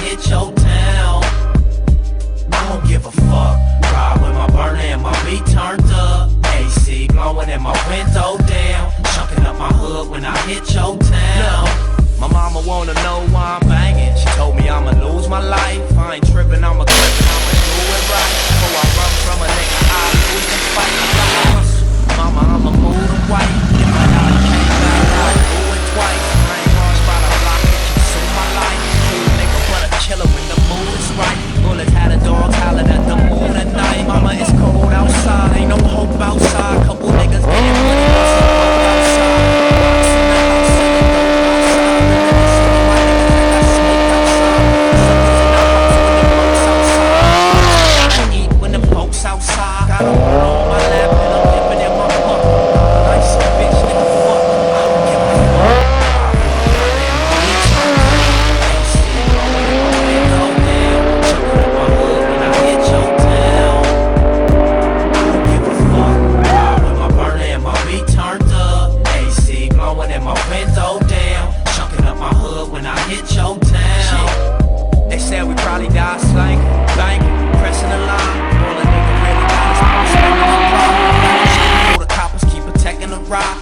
hit your town. I don't give a fuck. Ride with my burner and my beat turned up. AC blowing and my window down. Chunking up my hood when I hit your town. My mama wanna know why I'm banging. She told me I'ma lose my life. I ain't tripping, I'ma do it right. Before I run from a nigga, I lose the fight. I gotta hustle. Mama, I'ma move the white. If I die, can't back out, do it twice. I ain't lost by the block, it consume my life. Cool nigga, but a killer when the mood is right. Bullets had a dog howling at the moon at night. Mama, it's cold outside, ain't no hope outside. Couple niggas getting money, bustin' coke outside. Boxing the house, selling dope outside. Reminiscing on my niggas that got snake outside. Suckers in the house when the folks outside. Gotta eat when the folks outside. Got a woman on my lap and I'm dipping in my butt. Nice bitch, nigga, fuck. I don't give a fuck. Window down, chunking up my hood when I hit your town. They said we probably die slanking, banking, pressing the line. All a nigga really got is spending his pride. The coppers keep protecting the rock.